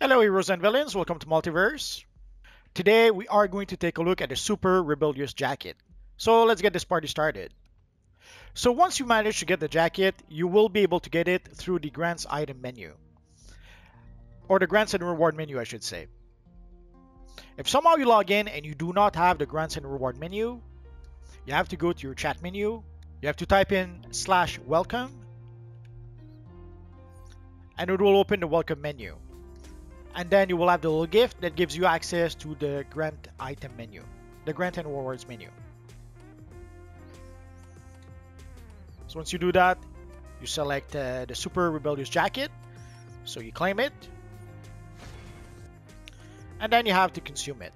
Hello heroes and villains, welcome to Multiverse. Today we are going to take a look at the Super Rebellious jacket. So let's get this party started. So once you manage to get the jacket, you will be able to get it through the Grants item menu. Or the Grants and Reward menu, I should say. If somehow you log in and you do not have the Grants and Reward menu, you have to go to your chat menu. You have to type in /welcome and it will open the welcome menu. And then you will have the little gift that gives you access to the grant item menu, the grant and rewards menu. So once you do that, you select the Super Rebellious jacket. So you claim it. And then you have to consume it.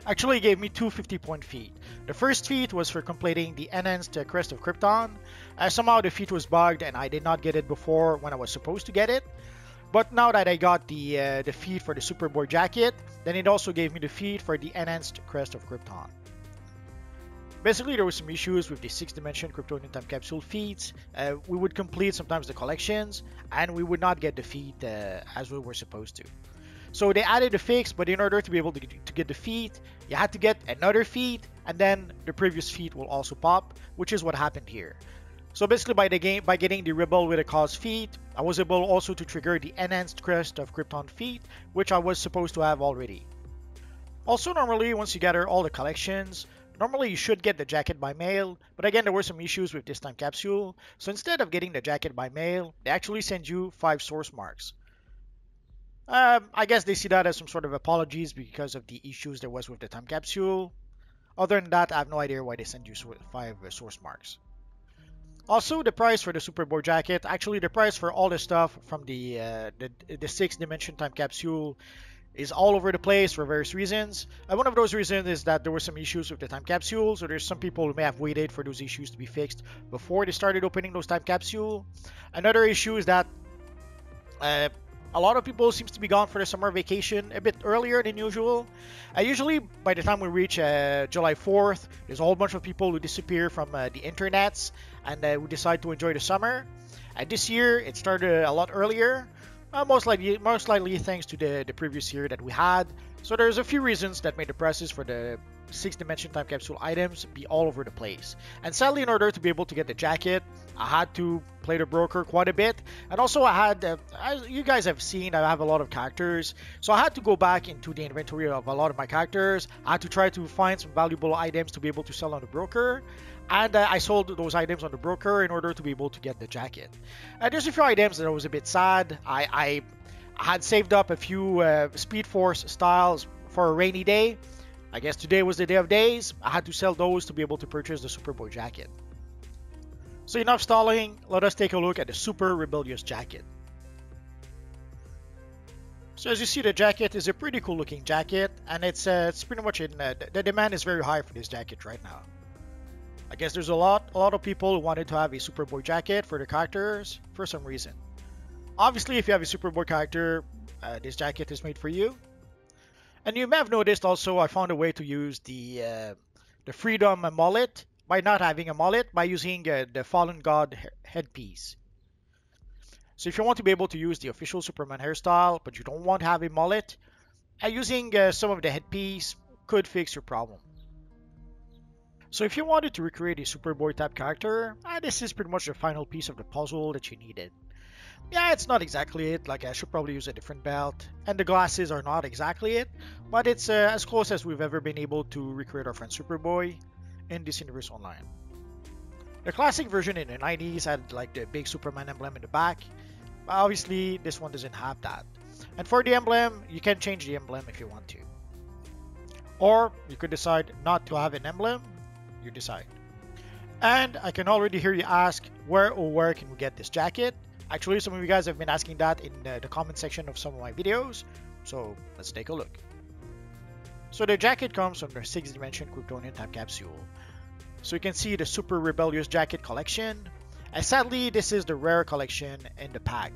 Actually, it gave me two 50-point feat. The first feat was for completing the enhanced Crest of Krypton. Somehow the feat was bugged and I did not get it before when I was supposed to get it. But now that I got the feat for the Superboy jacket, then it also gave me the feat for the enhanced Crest of Krypton. Basically, there were some issues with the 6th-dimension Kryptonian Time Capsule feats. We would complete sometimes the collections, and we would not get the feat as we were supposed to. So they added a fix, but in order to be able to get the feat, you had to get another feat, and then the previous feat will also pop, which is what happened here. So basically by getting the Rebel with a Cause feat, I was able also to trigger the Enhanced Crest of Krypton feat, which I was supposed to have already. Also normally, once you gather all the collections, normally you should get the jacket by mail, but again there were some issues with this time capsule, so instead of getting the jacket by mail, they actually send you 5 source marks. I guess they see that as some sort of apologies because of the issues there was with the time capsule. Other than that, I have no idea why they send you 5 source marks. Also, the price for the Superboy jacket, actually the price for all the stuff from the 6th dimension time capsule is all over the place for various reasons. One of those reasons is that there were some issues with the time capsule, so there's some people who may have waited for those issues to be fixed before they started opening those time capsule. Another issue is that a lot of people seems to be gone for the summer vacation a bit earlier than usual. Usually, by the time we reach July 4th, there's a whole bunch of people who disappear from the internets and who decide to enjoy the summer. This year, it started a lot earlier, most likely thanks to the previous year that we had. So there's a few reasons that made the prices for the 6th dimension time capsule items be all over the place. And sadly, in order to be able to get the jacket, I had to play the broker quite a bit. And also I had, as you guys have seen, I have a lot of characters. So I had to go back into the inventory of a lot of my characters. I had to try to find some valuable items to be able to sell on the broker. And I sold those items on the broker in order to be able to get the jacket. There's a few items that I was a bit sad. I had saved up a few Speed Force styles for a rainy day. I guess today was the day of days. I had to sell those to be able to purchase the Superboy jacket. So enough stalling, let us take a look at the Super Rebellious jacket. So as you see, the jacket is a pretty cool looking jacket, and it's pretty much in the demand is very high for this jacket right now. I guess there's a lot of people who wanted to have a Superboy jacket for their characters for some reason. Obviously, if you have a Superboy character, this jacket is made for you. And you may have noticed also I found a way to use the Freedom mullet by not having a mullet, by using the Fallen God headpiece. So if you want to be able to use the official Superman hairstyle, but you don't want to have a mullet, using some of the headpiece could fix your problem. So if you wanted to recreate a Superboy type character, this is pretty much the final piece of the puzzle that you needed. Yeah, it's not exactly it, like I should probably use a different belt, and the glasses are not exactly it, but it's as close as we've ever been able to recreate our friend Superboy in this universe online. The classic version in the 90s had like the big Superman emblem in the back, but obviously this one doesn't have that. And for the emblem, you can change the emblem if you want to. Or you could decide not to have an emblem, you decide. And I can already hear you ask, where can we get this jacket? Actually, some of you guys have been asking that in the comment section of some of my videos, so let's take a look. So the jacket comes from the 6th dimension Kryptonian time capsule. So you can see the Super Rebellious jacket collection. And sadly, this is the rare collection in the pack.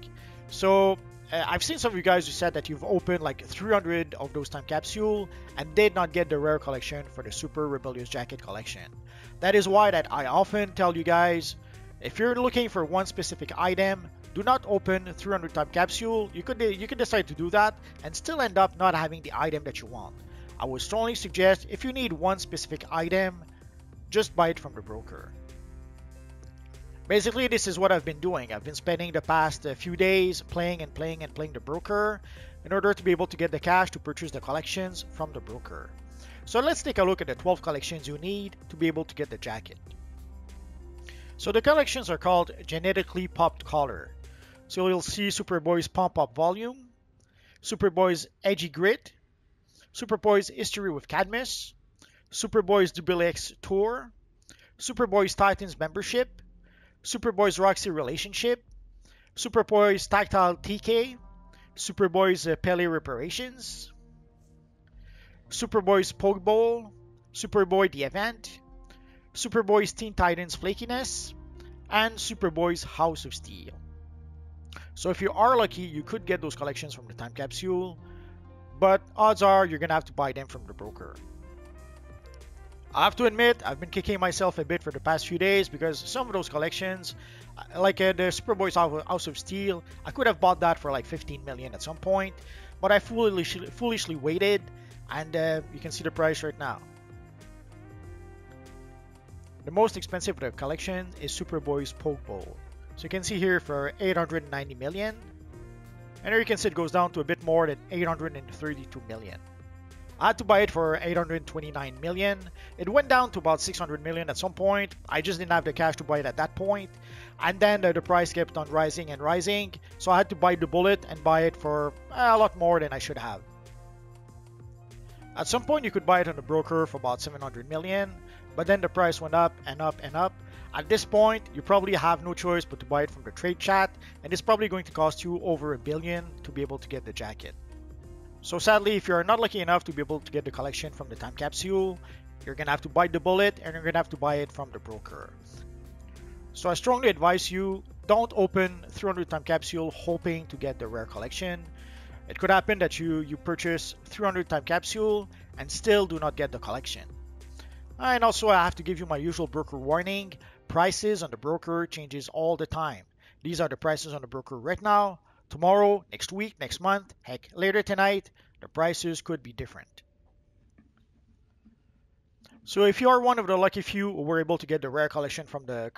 So I've seen some of you guys who said that you've opened like 300 of those time capsule and did not get the rare collection for the Super Rebellious Jacket collection. That is why that I often tell you guys, if you're looking for one specific item, do not open 300 time capsule. You could decide to do that and still end up not having the item that you want. I would strongly suggest if you need one specific item, just buy it from the broker. Basically, this is what I've been doing. I've been spending the past few days playing the broker in order to be able to get the cash to purchase the collections from the broker. So let's take a look at the 12 collections you need to be able to get the jacket. So the collections are called Genetically Popped Color. So you'll see Superboy's Pump Up Volume, Superboy's Edgy Grit, Superboy's History with Cadmus, Superboy's Rebelious Tour, Superboy's Titans Membership, Superboy's Roxy Relationship, Superboy's Tactile TK, Superboy's Pele Reparations, Superboy's Poke Bowl, Superboy The Event, Superboy's Teen Titans Flakiness, and Superboy's House of Steel. So if you are lucky, you could get those collections from the time capsule, but odds are you're gonna have to buy them from the broker. I have to admit, I've been kicking myself a bit for the past few days because some of those collections, like the Superboy's House of Steel, I could have bought that for like 15 million at some point, but I foolishly waited, and you can see the price right now. The most expensive of the collection is Superboy's Poke Bowl. So you can see here for 890 million, and here you can see it goes down to a bit more than 832 million. I had to buy it for 829 million. It went down to about 600 million at some point. I just didn't have the cash to buy it at that point. And then the price kept on rising and rising. So I had to bite the bullet and buy it for a lot more than I should have. At some point you could buy it on the broker for about 700 million. But then the price went up and up and up. At this point, you probably have no choice but to buy it from the trade chat. And it's probably going to cost you over $1 billion to be able to get the jacket. So sadly, if you're not lucky enough to be able to get the collection from the time capsule, you're going to have to bite the bullet and you're going to have to buy it from the broker. So I strongly advise you, don't open 300 time capsule hoping to get the rare collection. It could happen that you purchase 300 time capsule and still do not get the collection. And also I have to give you my usual broker warning. Prices on the broker changes all the time. These are the prices on the broker right now. Tomorrow, next week, next month, heck, later tonight, the prices could be different. So if you are one of the lucky few who were able to get the rare collection from the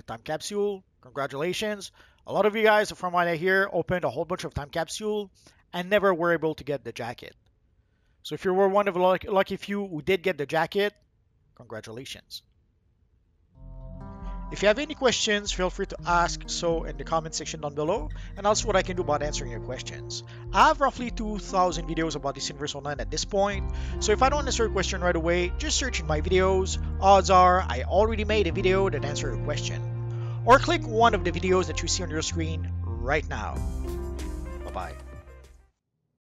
time capsule, congratulations. A lot of you guys, from what I hear, opened a whole bunch of time capsule and never were able to get the jacket. So if you were one of the lucky few who did get the jacket, congratulations. If you have any questions, feel free to ask so in the comment section down below, and I'll see what I can do about answering your questions. I have roughly 2,000 videos about this Universe Online at this point, so if I don't answer your question right away, just search in my videos. Odds are I already made a video that answers your question. Or click one of the videos that you see on your screen right now. Bye-bye.